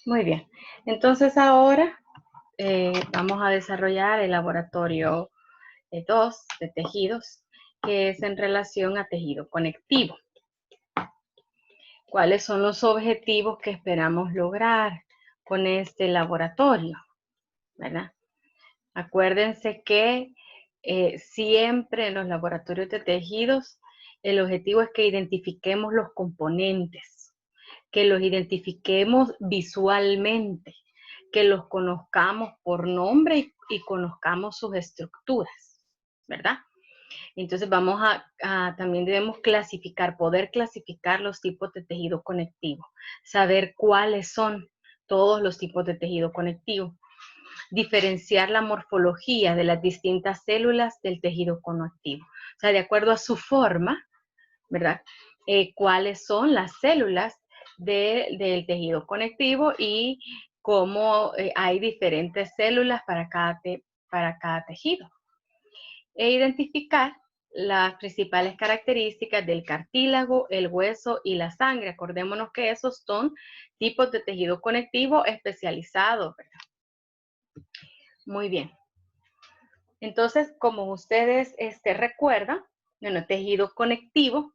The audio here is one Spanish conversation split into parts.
Muy bien. Entonces ahora vamos a desarrollar el laboratorio 2 de tejidos, que es en relación a tejido conectivo. ¿Cuáles son los objetivos que esperamos lograr con este laboratorio? ¿Verdad? Acuérdense que siempre en los laboratorios de tejidos el objetivo es que identifiquemos los componentes, que los identifiquemos visualmente, que los conozcamos por nombre y conozcamos sus estructuras, ¿verdad? Entonces también debemos poder clasificar los tipos de tejido conectivo, saber cuáles son todos los tipos de tejido conectivo, diferenciar la morfología de las distintas células del tejido conectivo. O sea, de acuerdo a su forma, ¿verdad? Cuáles son las células del tejido conectivo y cómo hay diferentes células para cada tejido. E identificar las principales características del cartílago, el hueso y la sangre. Acordémonos que esos son tipos de tejido conectivo especializados, ¿verdad? Muy bien. Entonces, como ustedes recuerdan, el tejido conectivo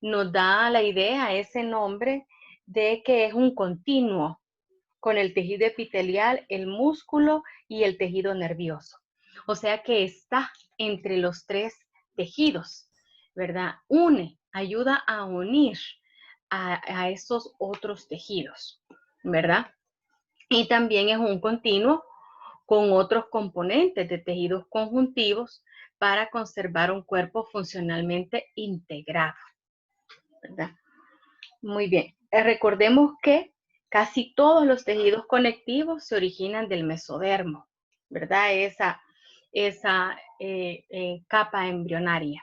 nos da la idea, ese nombre, de que es un continuo con el tejido epitelial, el músculo y el tejido nervioso. O sea que está entre los tres tejidos, ¿verdad? Ayuda a unir a esos otros tejidos, ¿verdad? Y también es un continuo con otros componentes de tejidos conjuntivos para conservar un cuerpo funcionalmente integrado, ¿verdad? Muy bien. Recordemos que casi todos los tejidos conectivos se originan del mesodermo, ¿verdad? Esa capa embrionaria.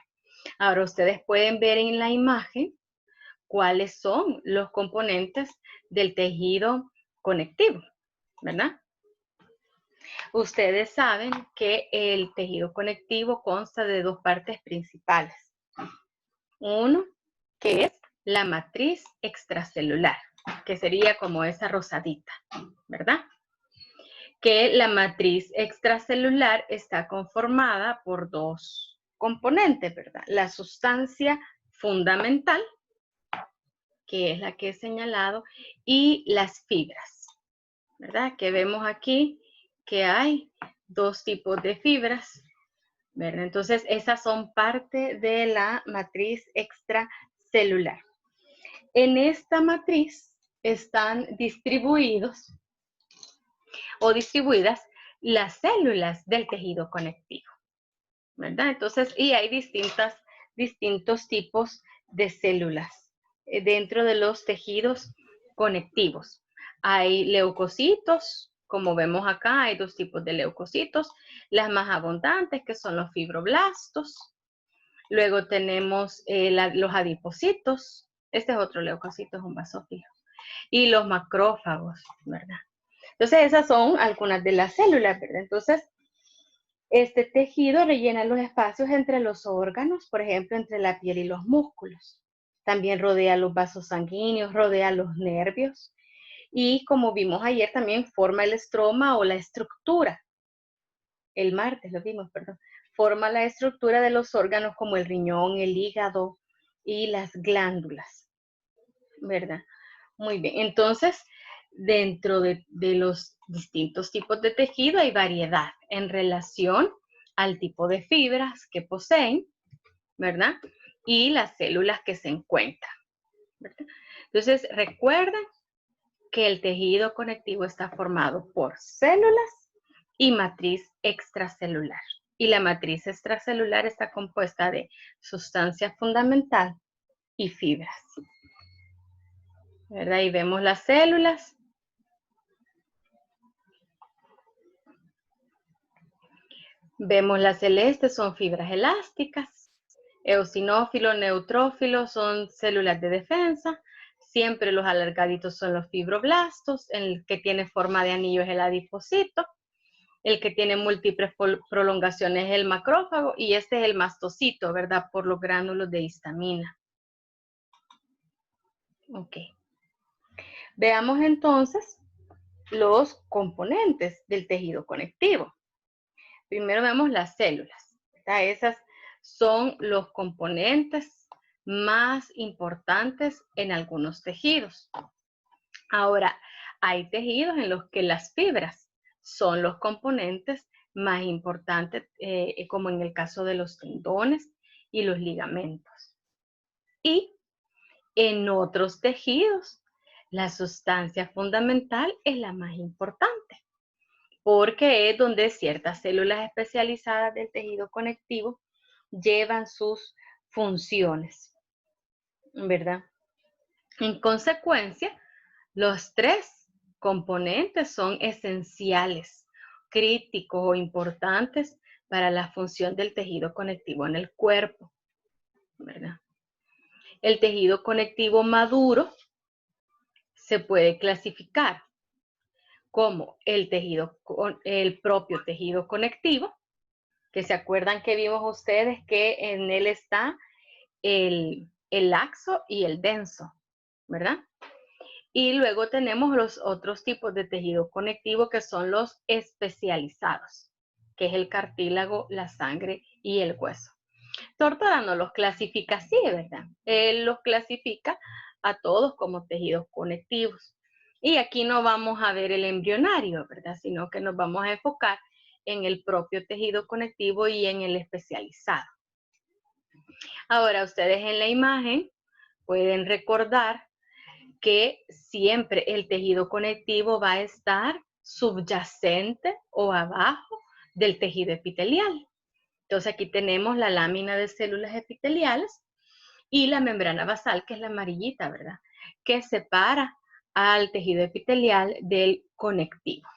Ahora ustedes pueden ver en la imagen cuáles son los componentes del tejido conectivo, ¿verdad? Ustedes saben que el tejido conectivo consta de dos partes principales. Uno, que es la matriz extracelular, que sería como esa rosadita, ¿verdad? Que la matriz extracelular está conformada por dos componentes, ¿verdad? La sustancia fundamental, que es la que he señalado, y las fibras, ¿verdad? Que vemos aquí que hay dos tipos de fibras, ¿verdad? Entonces, esas son parte de la matriz extracelular. En esta matriz están distribuidas las células del tejido conectivo, ¿verdad? Entonces, y hay distintos tipos de células dentro de los tejidos conectivos. Hay leucocitos, como vemos acá, hay dos tipos de leucocitos, las más abundantes que son los fibroblastos. Luego tenemos los adipocitos, este es otro leucocito, es un basófilo, y los macrófagos, ¿verdad? Entonces esas son algunas de las células, ¿verdad? Entonces, este tejido rellena los espacios entre los órganos, por ejemplo, entre la piel y los músculos. También rodea los vasos sanguíneos, rodea los nervios. Y como vimos ayer, también forma el estroma o la estructura. El martes lo vimos, perdón. Forma la estructura de los órganos como el riñón, el hígado y las glándulas, ¿verdad? Muy bien. Entonces, dentro de los distintos tipos de tejido hay variedad en relación al tipo de fibras que poseen, ¿verdad? Y las células que se encuentran, ¿verdad? Entonces, recuerden que el tejido conectivo está formado por células y matriz extracelular. Y la matriz extracelular está compuesta de sustancia fundamental y fibras, ¿verdad? Y vemos las células. Vemos las celestes, son fibras elásticas. Eosinófilo, neutrófilo son células de defensa. Siempre los alargaditos son los fibroblastos. El que tiene forma de anillo es el adipocito. El que tiene múltiples prolongaciones es el macrófago. Y este es el mastocito, ¿verdad? Por los gránulos de histamina. Ok. Veamos entonces los componentes del tejido conectivo. Primero vemos las células, ¿verdad? Esas son los componentes más importantes en algunos tejidos. Ahora, hay tejidos en los que las fibras son los componentes más importantes, como en el caso de los tendones y los ligamentos. Y en otros tejidos, la sustancia fundamental es la más importante, porque es donde ciertas células especializadas del tejido conectivo llevan sus funciones, ¿verdad? En consecuencia, los tres componentes son esenciales, críticos o importantes para la función del tejido conectivo en el cuerpo, ¿verdad? El tejido conectivo maduro se puede clasificar como el propio tejido conectivo, que se acuerdan que vimos ustedes que en él está el laxo y el denso, ¿verdad? Y luego tenemos los otros tipos de tejido conectivo que son los especializados, que es el cartílago, la sangre y el hueso. Tortora no los clasifica así, ¿verdad? Él los clasifica a todos como tejidos conectivos. Y aquí no vamos a ver el embrionario, ¿verdad? Sino que nos vamos a enfocar en el propio tejido conectivo y en el especializado. Ahora, ustedes en la imagen pueden recordar que siempre el tejido conectivo va a estar subyacente o abajo del tejido epitelial. Entonces aquí tenemos la lámina de células epiteliales y la membrana basal, que es la amarillita, ¿verdad? Que separa al tejido epitelial del conectivo.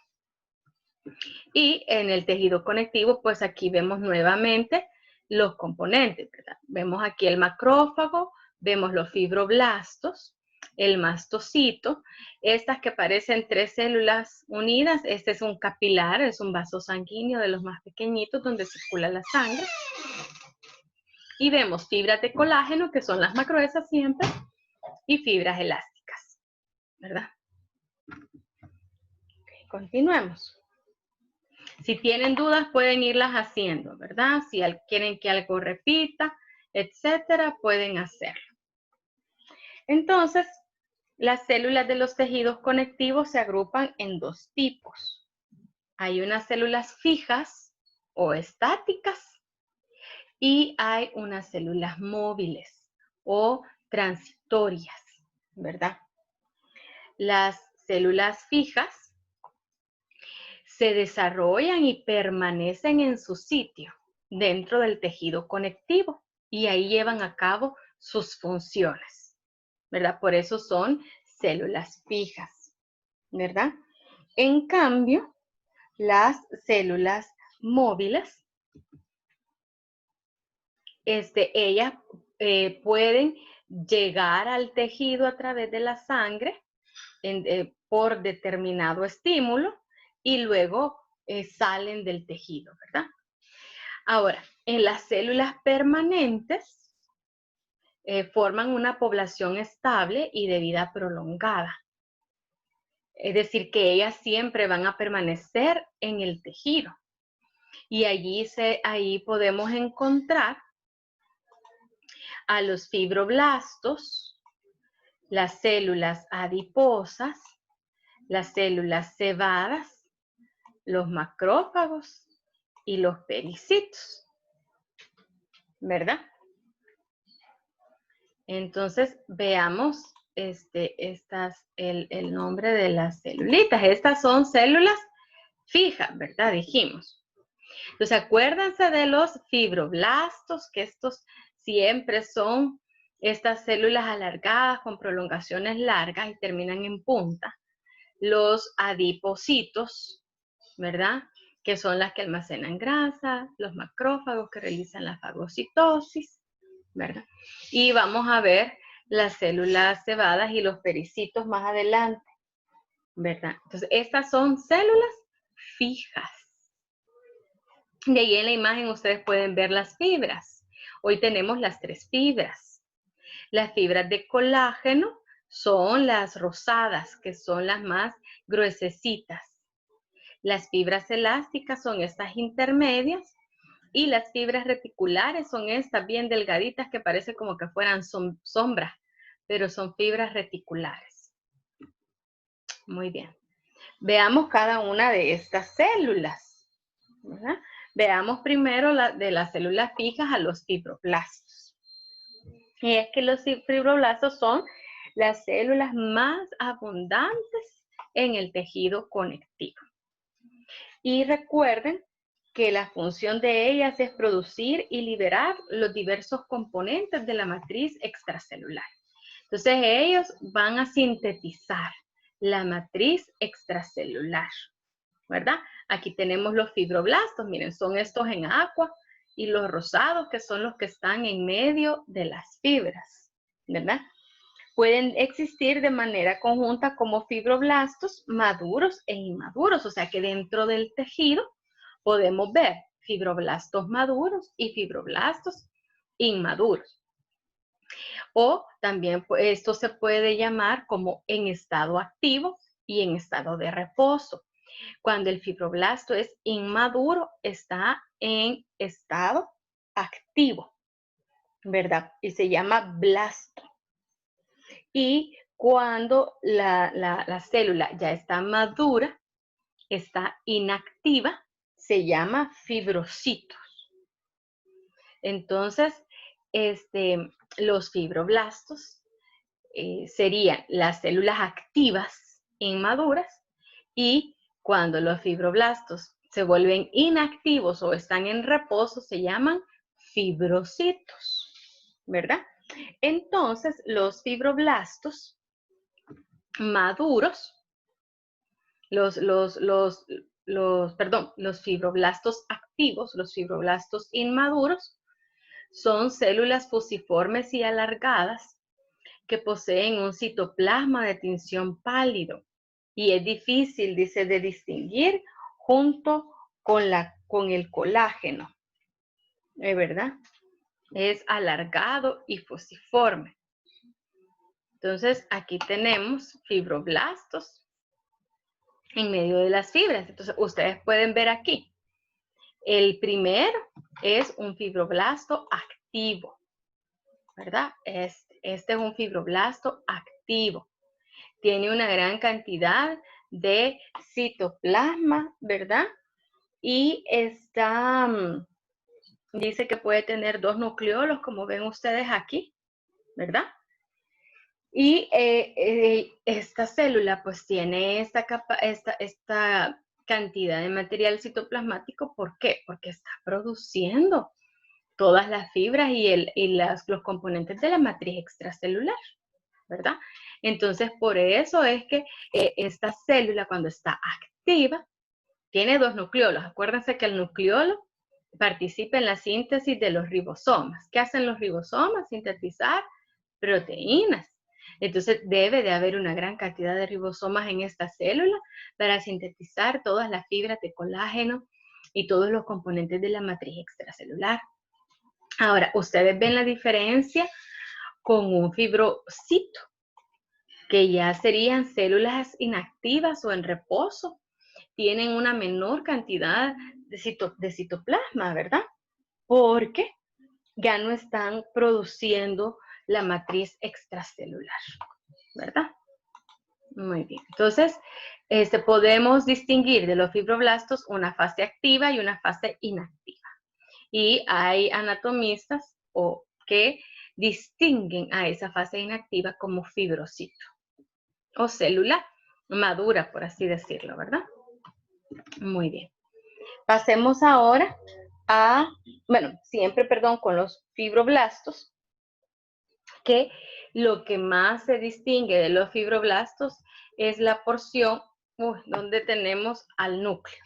Y en el tejido conectivo, pues aquí vemos nuevamente los componentes, ¿verdad? Vemos aquí el macrófago, vemos los fibroblastos, el mastocito, estas que parecen tres células unidas, este es un capilar, es un vaso sanguíneo de los más pequeñitos donde circula la sangre. Y vemos fibras de colágeno, que son las más gruesas siempre, y fibras elásticas, ¿verdad? Okay, continuemos. Si tienen dudas, pueden irlas haciendo, ¿verdad? Si quieren que algo repita, etcétera, pueden hacerlo. Entonces, las células de los tejidos conectivos se agrupan en dos tipos. Hay unas células fijas o estáticas y hay unas células móviles o transitorias, ¿verdad? Las células fijas se desarrollan y permanecen en su sitio dentro del tejido conectivo y ahí llevan a cabo sus funciones, ¿verdad? Por eso son células fijas, ¿verdad? En cambio, las células móviles, ellas pueden llegar al tejido a través de la sangre por determinado estímulo y luego salen del tejido, ¿verdad? Ahora, en las células permanentes forman una población estable y de vida prolongada. Es decir, que ellas siempre van a permanecer en el tejido. Y ahí podemos encontrar a los fibroblastos, las células adiposas, las células cebadas, los macrófagos y los pericitos, ¿verdad? Entonces, veamos el nombre de las celulitas. Estas son células fijas, ¿verdad? Dijimos. Entonces, acuérdense de los fibroblastos, que estos siempre son estas células alargadas con prolongaciones largas y terminan en punta. Los adipocitos, ¿verdad? Que son las que almacenan grasa, los macrófagos que realizan la fagocitosis, ¿verdad? Y vamos a ver las células cebadas y los pericitos más adelante, ¿verdad? Entonces, estas son células fijas. De ahí en la imagen ustedes pueden ver las fibras. Hoy tenemos las tres fibras. Las fibras de colágeno son las rosadas, que son las más gruesecitas. Las fibras elásticas son estas intermedias y las fibras reticulares son estas bien delgaditas que parece como que fueran sombras, pero son fibras reticulares. Muy bien. Veamos cada una de estas células, ¿verdad? Veamos primero de las células fijas a los fibroblastos. Y es que los fibroblastos son las células más abundantes en el tejido conectivo. Y recuerden que la función de ellas es producir y liberar los diversos componentes de la matriz extracelular. Entonces ellos van a sintetizar la matriz extracelular, ¿verdad? Aquí tenemos los fibroblastos, miren, son estos en agua, y los rosados, que son los que están en medio de las fibras, ¿verdad? Pueden existir de manera conjunta como fibroblastos maduros e inmaduros, o sea que dentro del tejido podemos ver fibroblastos maduros y fibroblastos inmaduros. O también esto se puede llamar como en estado activo y en estado de reposo. Cuando el fibroblasto es inmaduro, está en estado activo, ¿verdad? Y se llama blasto. Y cuando la célula ya está madura, está inactiva, se llama fibrocitos. Entonces, los fibroblastos serían las células activas inmaduras, y cuando los fibroblastos se vuelven inactivos o están en reposo, se llaman fibrocitos, ¿verdad? Entonces, los fibroblastos maduros, los fibroblastos activos, los fibroblastos inmaduros, son células fusiformes y alargadas que poseen un citoplasma de tinción pálido y es difícil, dice, de distinguir junto con el colágeno, ¿verdad? Es alargado y fusiforme. Entonces, aquí tenemos fibroblastos en medio de las fibras. Entonces, ustedes pueden ver aquí. El primero es un fibroblasto activo, ¿verdad? Este es un fibroblasto activo. Tiene una gran cantidad de citoplasma, ¿verdad? Y dice que puede tener 2 nucleolos, como ven ustedes aquí, ¿verdad? Y esta célula pues tiene esta cantidad de material citoplasmático. ¿Por qué? Porque está produciendo todas las fibras y los componentes de la matriz extracelular, ¿verdad? Entonces, por eso es que esta célula, cuando está activa, tiene 2 nucleolos. Acuérdense que el nucleolo participa en la síntesis de los ribosomas. ¿Qué hacen los ribosomas? Sintetizar proteínas. Entonces, debe de haber una gran cantidad de ribosomas en esta célula para sintetizar todas las fibras de colágeno y todos los componentes de la matriz extracelular. Ahora, ustedes ven la diferencia con un fibrocito, que ya serían células inactivas o en reposo. Tienen una menor cantidad de citoplasma, ¿verdad? Porque ya no están produciendo la matriz extracelular, ¿verdad? Muy bien. Entonces, podemos distinguir de los fibroblastos una fase activa y una fase inactiva. Y hay anatomistas que distinguen a esa fase inactiva como fibrocito o célula madura, por así decirlo, ¿verdad? Muy bien. Pasemos ahora con los fibroblastos, que lo que más se distingue de los fibroblastos es la porción donde tenemos al núcleo,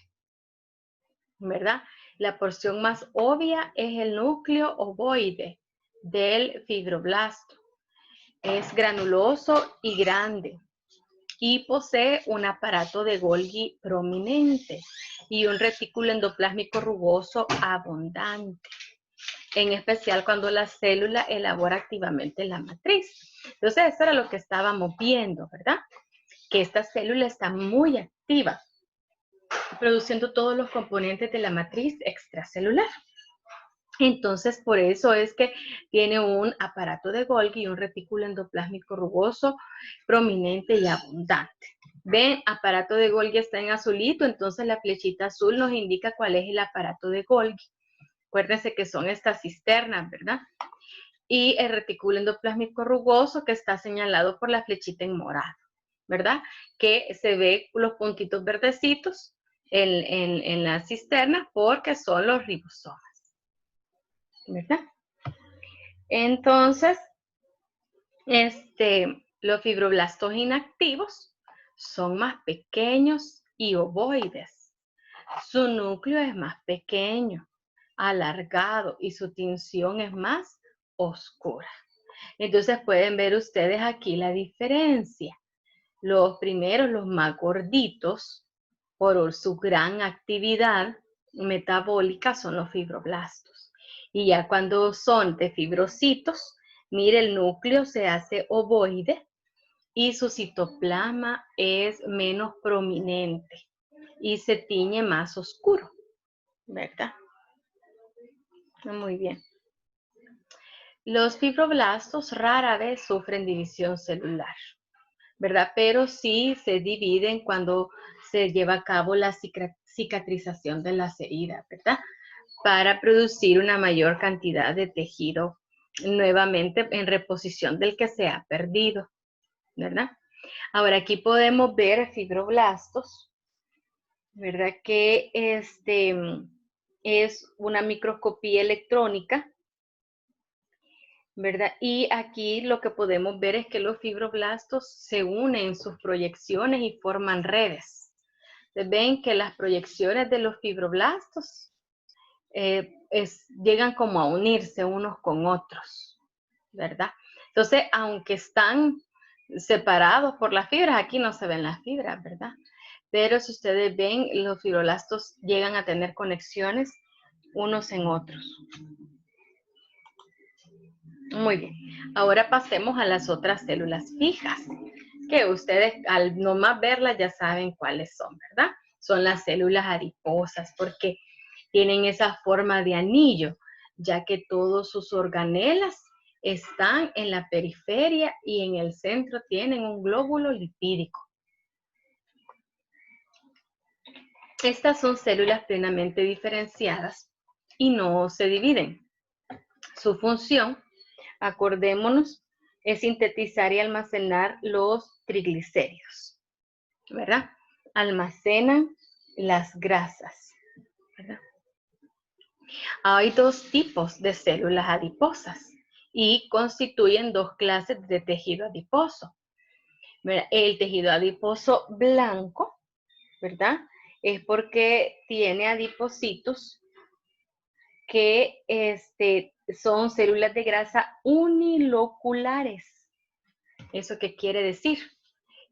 ¿verdad? La porción más obvia es el núcleo ovoide del fibroblasto. Es granuloso y grande y posee un aparato de Golgi prominente y un retículo endoplásmico rugoso abundante, en especial cuando la célula elabora activamente la matriz. Entonces, eso era lo que estábamos viendo, ¿verdad? Que esta célula está muy activa, produciendo todos los componentes de la matriz extracelular. Entonces, por eso es que tiene un aparato de Golgi y un retículo endoplásmico rugoso, prominente y abundante. Ven, aparato de Golgi está en azulito, entonces la flechita azul nos indica cuál es el aparato de Golgi. Acuérdense que son estas cisternas, ¿verdad? Y el retículo endoplásmico rugoso que está señalado por la flechita en morado, ¿verdad? Que se ve los puntitos verdecitos en la cisterna porque son los ribosomas, ¿verdad? Entonces, los fibroblastos inactivos son más pequeños y ovoides. Su núcleo es más pequeño, alargado y su tinción es más oscura. Entonces pueden ver ustedes aquí la diferencia. Los primeros, los más gorditos, por su gran actividad metabólica, son los fibroblastos. Y ya cuando son de fibrocitos, mire, el núcleo se hace ovoide y su citoplasma es menos prominente y se tiñe más oscuro, ¿verdad? Muy bien. Los fibroblastos rara vez sufren división celular, ¿verdad? Pero sí se dividen cuando se lleva a cabo la cicatrización de las heridas, ¿verdad? Para producir una mayor cantidad de tejido nuevamente en reposición del que se ha perdido, ¿verdad? Ahora aquí podemos ver fibroblastos, ¿verdad? Que es una microscopía electrónica, ¿verdad? Y aquí lo que podemos ver es que los fibroblastos se unen en sus proyecciones y forman redes. Ven que las proyecciones de los fibroblastos llegan como a unirse unos con otros, ¿verdad? Entonces, aunque están separados por las fibras, aquí no se ven las fibras, ¿verdad? Pero si ustedes ven, los fibroblastos llegan a tener conexiones unos en otros. Muy bien. Ahora pasemos a las otras células fijas, que ustedes al nomás verlas ya saben cuáles son, ¿verdad? Son las células adiposas, porque tienen esa forma de anillo, ya que todos sus organelas están en la periferia y en el centro tienen un glóbulo lipídico. Estas son células plenamente diferenciadas y no se dividen. Su función, acordémonos, es sintetizar y almacenar los triglicéridos, ¿verdad? Almacenan las grasas, ¿verdad? Hay dos tipos de células adiposas y constituyen dos clases de tejido adiposo. ¿Verdad? El tejido adiposo blanco, ¿verdad? Es porque tiene adipocitos que son células de grasa uniloculares. ¿Eso qué quiere decir?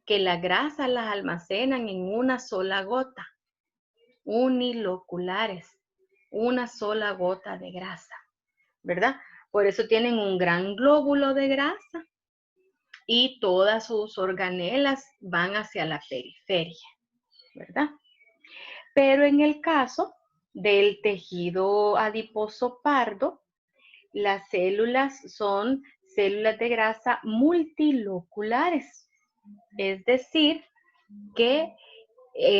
Que la grasa las almacenan en una sola gota. Uniloculares. Una sola gota de grasa, ¿verdad? Por eso tienen un gran glóbulo de grasa y todas sus organelas van hacia la periferia, ¿verdad? Pero en el caso del tejido adiposo pardo, las células son células de grasa multiloculares, es decir, que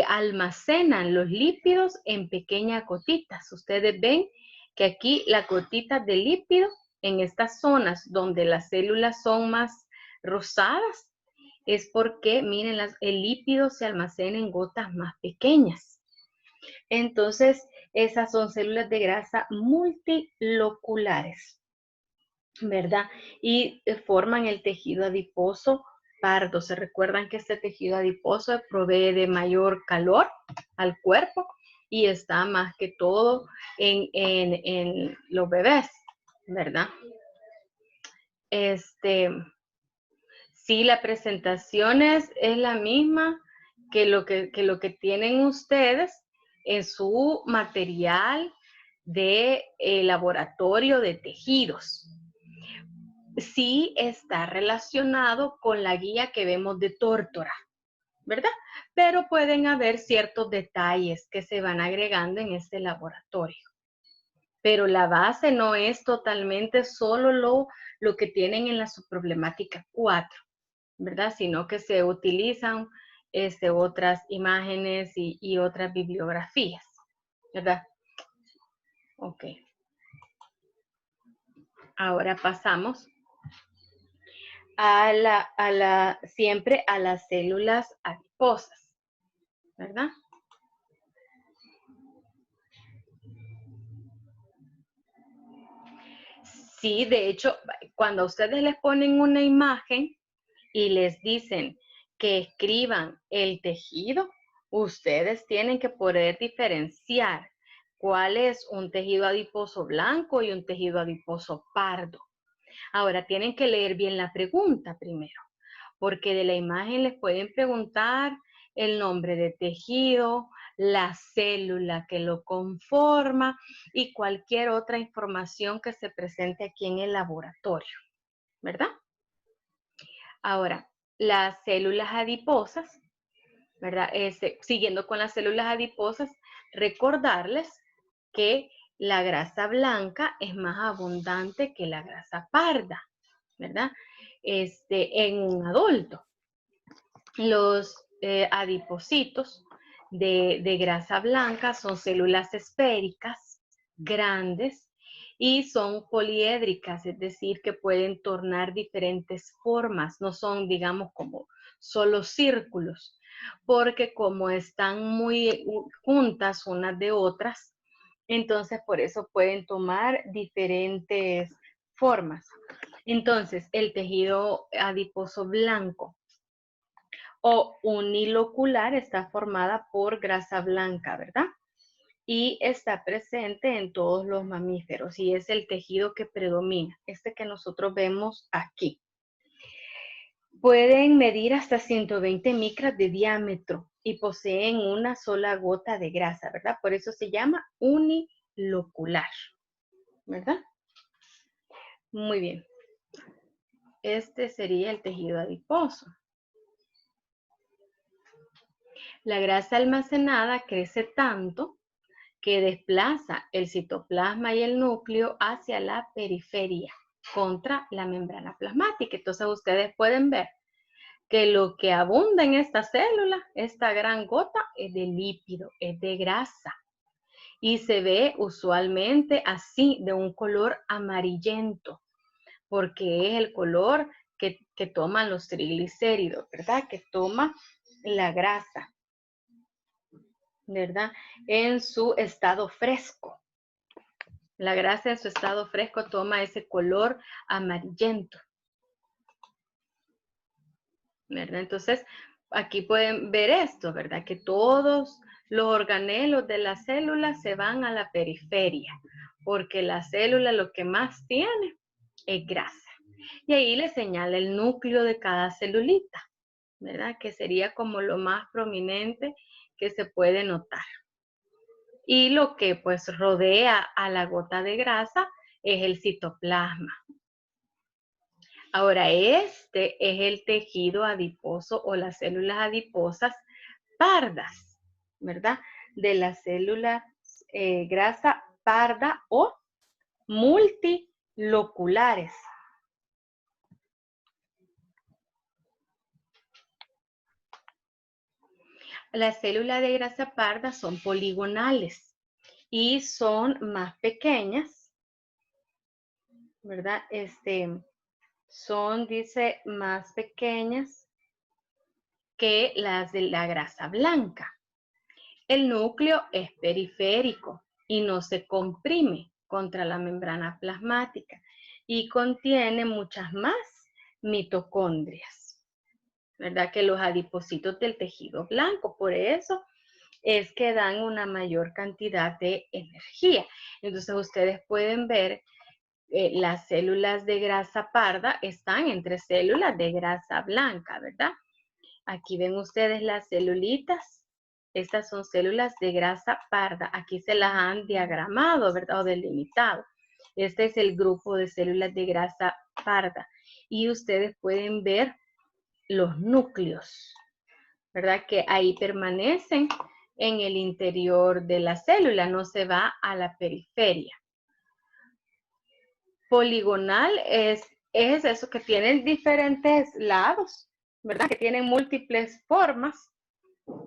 almacenan los lípidos en pequeñas gotitas. Ustedes ven que aquí las gotitas de lípido en estas zonas donde las células son más rosadas es porque, miren, el lípido se almacena en gotas más pequeñas. Entonces, esas son células de grasa multiloculares, ¿verdad? Y forman el tejido adiposo pardo. Se recuerdan que este tejido adiposo provee de mayor calor al cuerpo y está más que todo en los bebés, ¿verdad? Sí, la presentación es la misma que lo que tienen ustedes en su material de laboratorio de tejidos. sí está relacionado con la guía que vemos de tórtora, ¿verdad? Pero pueden haber ciertos detalles que se van agregando en este laboratorio. Pero la base no es totalmente solo lo que tienen en la subproblemática 4, ¿verdad? Sino que se utilizan otras imágenes y otras bibliografías, ¿verdad? Ok. Ahora pasamos siempre a las células adiposas, ¿verdad? Sí, de hecho, cuando ustedes les ponen una imagen y les dicen que escriban el tejido, ustedes tienen que poder diferenciar cuál es un tejido adiposo blanco y un tejido adiposo pardo. Ahora, tienen que leer bien la pregunta primero, porque de la imagen les pueden preguntar el nombre de tejido, la célula que lo conforma y cualquier otra información que se presente aquí en el laboratorio, ¿verdad? Ahora, las células adiposas, ¿verdad? Siguiendo con las células adiposas, recordarles que la grasa blanca es más abundante que la grasa parda, ¿verdad? En un adulto. Los adipocitos de grasa blanca son células esféricas, grandes, y son poliédricas, es decir, que pueden tornar diferentes formas, no son, digamos, como solo círculos, porque como están muy juntas unas de otras, entonces por eso pueden tomar diferentes formas. Entonces, el tejido adiposo blanco o unilocular está formada por grasa blanca, ¿verdad? Y está presente en todos los mamíferos y es el tejido que predomina, este que nosotros vemos aquí. Pueden medir hasta 120 micras de diámetro y poseen una sola gota de grasa, ¿verdad? Por eso se llama unilocular, ¿verdad? Muy bien. Este sería el tejido adiposo. La grasa almacenada crece tanto que desplaza el citoplasma y el núcleo hacia la periferia contra la membrana plasmática. Entonces ustedes pueden ver que lo que abunda en esta célula, esta gran gota, es de lípido, es de grasa. Y se ve usualmente así, de un color amarillento, porque es el color que toman los triglicéridos, ¿verdad? Que toma la grasa, ¿verdad? En su estado fresco. La grasa en su estado fresco toma ese color amarillento, ¿verdad? Entonces, aquí pueden ver esto, ¿verdad? Que todos los organelos de la célula se van a la periferia, porque la célula lo que más tiene es grasa. Y ahí le señala el núcleo de cada celulita, ¿verdad? Que sería como lo más prominente que se puede notar. Y lo que pues rodea a la gota de grasa es el citoplasma. Ahora, este es el tejido adiposo o las células adiposas pardas, ¿verdad? De las células grasa parda o multiloculares. Las células de grasa parda son poligonales y son más pequeñas, ¿verdad? Son, dice, más pequeñas que las de la grasa blanca. El núcleo es periférico y no se comprime contra la membrana plasmática y contiene muchas más mitocondrias, ¿verdad? Que los adipocitos del tejido blanco. Por eso es que dan una mayor cantidad de energía. Entonces ustedes pueden ver las células de grasa parda están entre células de grasa blanca, ¿verdad? Aquí ven ustedes las celulitas. Estas son células de grasa parda. Aquí se las han diagramado, ¿verdad? O delimitado. Este es el grupo de células de grasa parda. Y ustedes pueden ver los núcleos, ¿verdad? Que ahí permanecen en el interior de la célula, no se va a la periferia. Poligonal es eso que tienen diferentes lados, ¿verdad? Que tienen múltiples formas,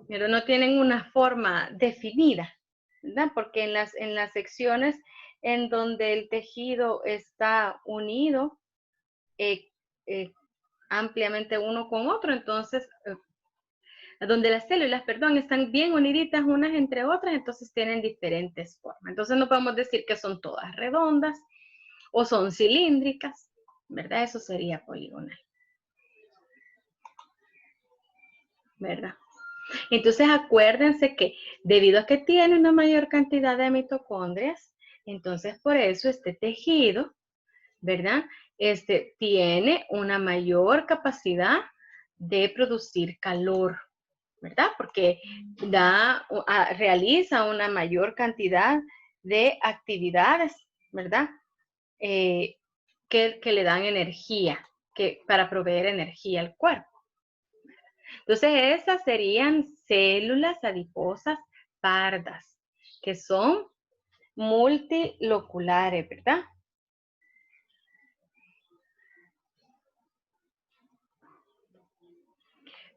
pero no tienen una forma definida, ¿verdad? Porque en las secciones en donde el tejido está unido ampliamente uno con otro, entonces, donde las células, perdón, están bien uniditas unas entre otras, entonces tienen diferentes formas. Entonces no podemos decir que son todas redondas o son cilíndricas, ¿verdad? Eso sería poligonal, ¿verdad? Entonces acuérdense que debido a que tiene una mayor cantidad de mitocondrias, entonces por eso este tejido, ¿verdad? Tiene una mayor capacidad de producir calor, ¿verdad? Porque realiza una mayor cantidad de actividades, ¿verdad? Que le dan energía, para proveer energía al cuerpo. Entonces, esas serían células adiposas pardas, que son multiloculares, ¿verdad?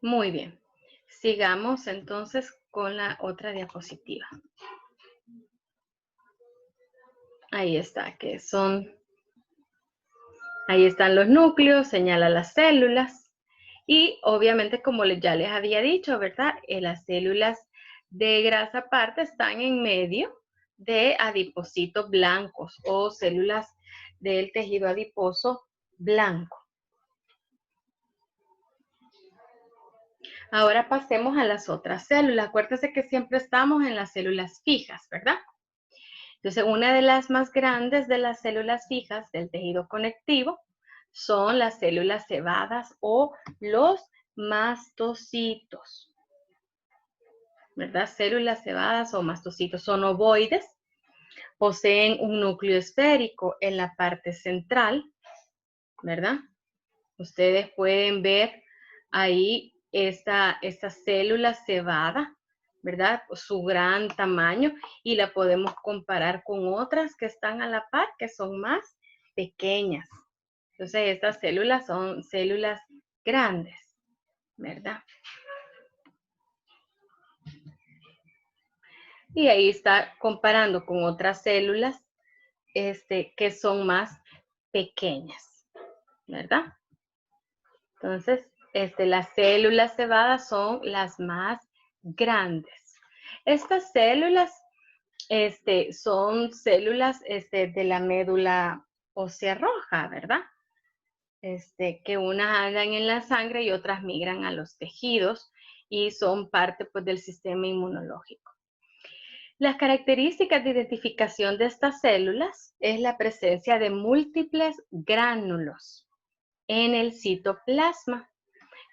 Muy bien. Sigamos entonces con la otra diapositiva. Ahí está, ahí están los núcleos, señala las células. Y obviamente, como ya les había dicho, ¿verdad? Las células de grasa aparte están en medio de adipocitos blancos o células del tejido adiposo blanco. Ahora pasemos a las otras células. Acuérdense que siempre estamos en las células fijas, ¿verdad? Entonces, una de las más grandes de las células fijas del tejido conectivo son las células cebadas o los mastocitos, ¿verdad? Células cebadas o mastocitos son ovoides, poseen un núcleo esférico en la parte central, ¿verdad? Ustedes pueden ver ahí esta célula cebada, ¿verdad? Su gran tamaño, y la podemos comparar con otras que están a la par, que son más pequeñas. Entonces, estas células son células grandes, ¿verdad? Y ahí está comparando con otras células que son más pequeñas, ¿verdad? Entonces, las células cebadas son las más grandes. Estas células son células de la médula ósea roja, ¿verdad? Que unas andan en la sangre y otras migran a los tejidos y son parte, pues, del sistema inmunológico. Las características de identificación de estas células es la presencia de múltiples gránulos en el citoplasma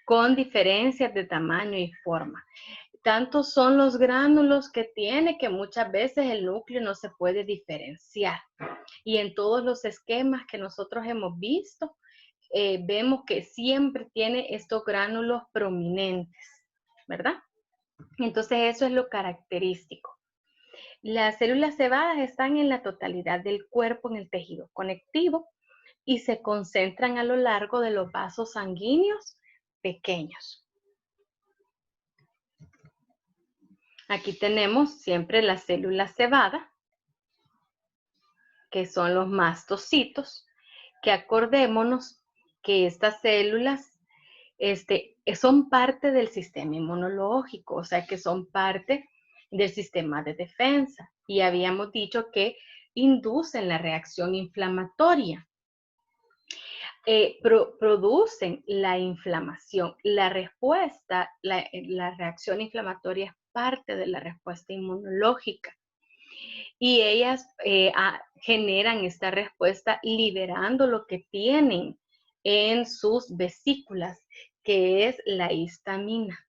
con diferencias de tamaño y forma. Tantos son los gránulos que tiene que muchas veces el núcleo no se puede diferenciar. Y en todos los esquemas que nosotros hemos visto, vemos que siempre tiene estos gránulos prominentes, ¿verdad? Entonces eso es lo característico. Las células cebadas están en la totalidad del cuerpo en el tejido conectivo y se concentran a lo largo de los vasos sanguíneos pequeños. Aquí tenemos siempre las células cebadas, que son los mastocitos, que acordémonos que estas células son parte del sistema inmunológico, o sea que son parte del sistema de defensa. Y habíamos dicho que inducen la reacción inflamatoria. Producen la inflamación. La respuesta, la reacción inflamatoria es parte de la respuesta inmunológica. Y ellas generan esta respuesta liberando lo que tienen en sus vesículas, que es la histamina,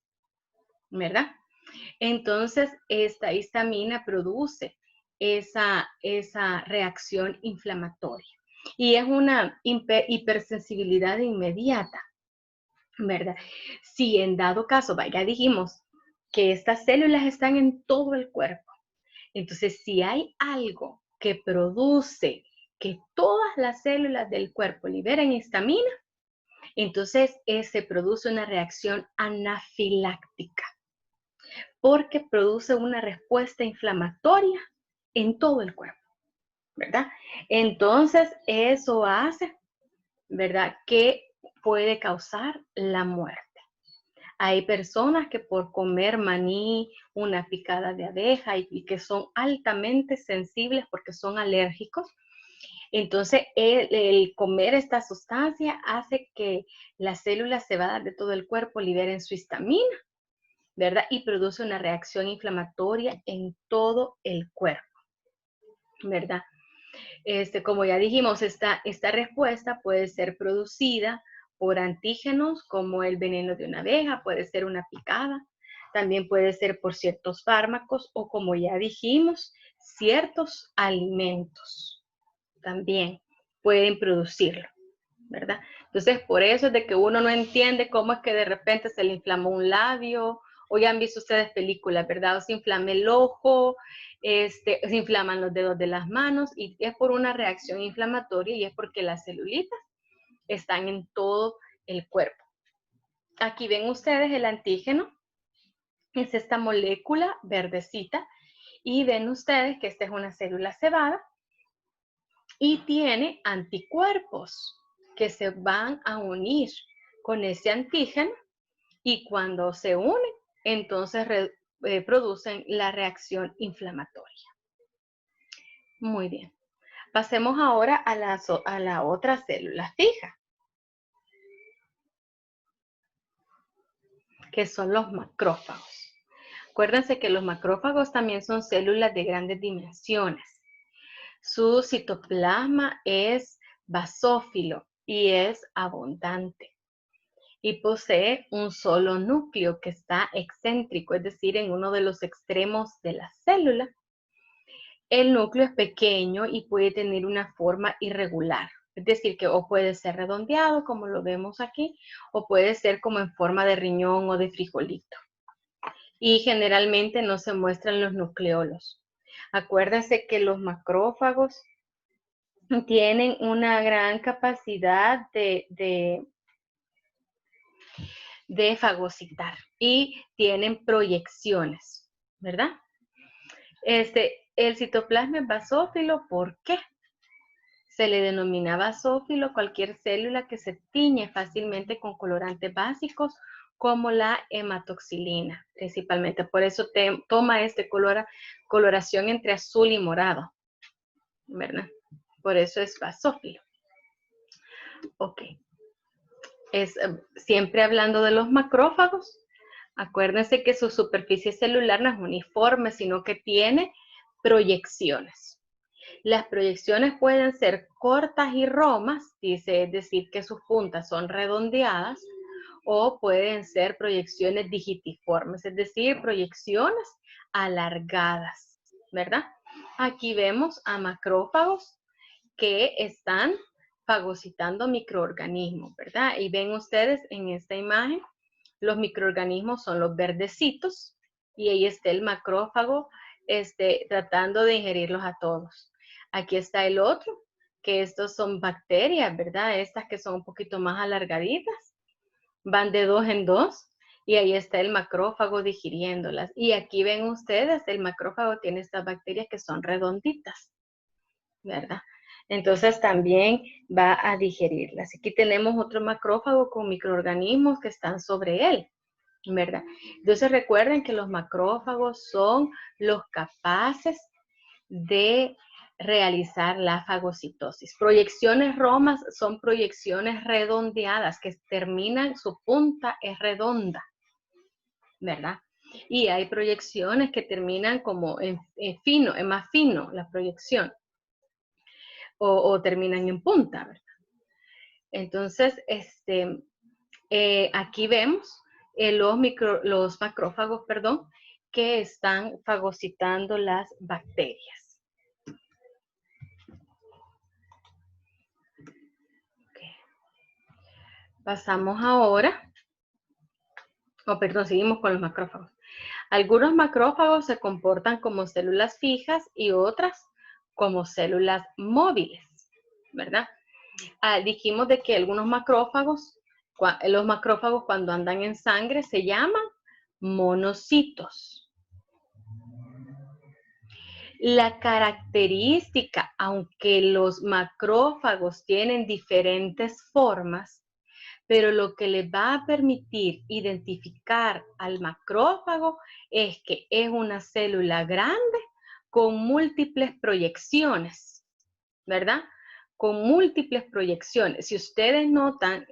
¿verdad? Entonces, esta histamina produce esa reacción inflamatoria. Y es una hipersensibilidad inmediata, ¿verdad? Si en dado caso, ya dijimos que estas células están en todo el cuerpo, entonces si hay algo que produce que todas las células del cuerpo liberen histamina, entonces se produce una reacción anafiláctica, porque produce una respuesta inflamatoria en todo el cuerpo, ¿verdad? Entonces eso hace, ¿verdad?, que puede causar la muerte. Hay personas que por comer maní, una picada de abeja y que son altamente sensibles porque son alérgicos. Entonces, el comer esta sustancia hace que las células cebadas de todo el cuerpo liberen su histamina, ¿verdad? Y produce una reacción inflamatoria en todo el cuerpo, ¿verdad? Como ya dijimos, esta respuesta puede ser producida por antígenos como el veneno de una abeja, puede ser una picada, también puede ser por ciertos fármacos o, como ya dijimos, ciertos alimentos también pueden producirlo, ¿verdad? Entonces, por eso es de que uno no entiende cómo es que de repente se le inflamó un labio, o ya han visto ustedes películas, ¿verdad? O se inflama el ojo, se inflaman los dedos de las manos, y es por una reacción inflamatoria y es porque las celulitas están en todo el cuerpo. Aquí ven ustedes el antígeno, es esta molécula verdecita, y ven ustedes que esta es una célula cebada y tiene anticuerpos que se van a unir con ese antígeno, y cuando se unen, entonces producen la reacción inflamatoria. Muy bien. Pasemos ahora a la otra célula fija, que son los macrófagos. Acuérdense que los macrófagos también son células de grandes dimensiones. Su citoplasma es basófilo y es abundante. Y posee un solo núcleo que está excéntrico, es decir, en uno de los extremos de la célula. El núcleo es pequeño y puede tener una forma irregular, es decir, que o puede ser redondeado, como lo vemos aquí, o puede ser como en forma de riñón o de frijolito. Y generalmente no se muestran los nucleolos. Acuérdense que los macrófagos tienen una gran capacidad de fagocitar y tienen proyecciones, ¿verdad? El citoplasma es basófilo, ¿por qué? Se le denomina basófilo cualquier célula que se tiñe fácilmente con colorantes básicos como la hematoxilina, principalmente. Por eso toma coloración entre azul y morado, ¿verdad? Por eso es basófilo. Ok. Siempre hablando de los macrófagos, acuérdense que su superficie celular no es uniforme, sino que tiene proyecciones. Las proyecciones pueden ser cortas y romas, es decir, que sus puntas son redondeadas, o pueden ser proyecciones digitiformes, es decir, proyecciones alargadas, ¿verdad? Aquí vemos a macrófagos que están fagocitando microorganismos, ¿verdad? Y ven ustedes en esta imagen, los microorganismos son los verdecitos y ahí está el macrófago tratando de ingerirlos a todos. Aquí está el otro, que estos son bacterias, ¿verdad? Estas que son un poquito más alargaditas, van de 2 en 2 y ahí está el macrófago digiriéndolas. Y aquí ven ustedes, el macrófago tiene estas bacterias que son redonditas, ¿verdad? Entonces también va a digerirlas. Aquí tenemos otro macrófago con microorganismos que están sobre él, ¿verdad? Entonces recuerden que los macrófagos son los capaces de realizar la fagocitosis. Proyecciones romas son proyecciones redondeadas que terminan, su punta es redonda, ¿verdad? Y hay proyecciones que terminan como en fino, en más fino la proyección. O terminan en punta, ¿verdad? Entonces, aquí vemos los macrófagos, perdón, que están fagocitando las bacterias. Pasamos ahora, perdón, seguimos con los macrófagos. Algunos macrófagos se comportan como células fijas y otras como células móviles, ¿verdad? Dijimos de que algunos macrófagos, los macrófagos cuando andan en sangre se llaman monocitos. La característica, aunque los macrófagos tienen diferentes formas, pero lo que les va a permitir identificar al macrófago es que es una célula grande con múltiples proyecciones, ¿verdad? Con múltiples proyecciones. Si ustedes notan,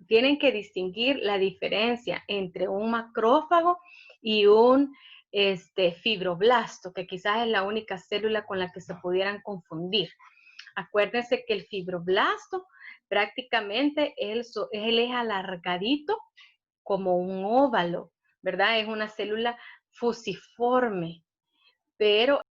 tienen que distinguir la diferencia entre un macrófago y un fibroblasto, que quizás es la única célula con la que se pudieran confundir. Acuérdense que el fibroblasto prácticamente él es alargadito como un óvalo, ¿verdad? Es una célula fusiforme, pero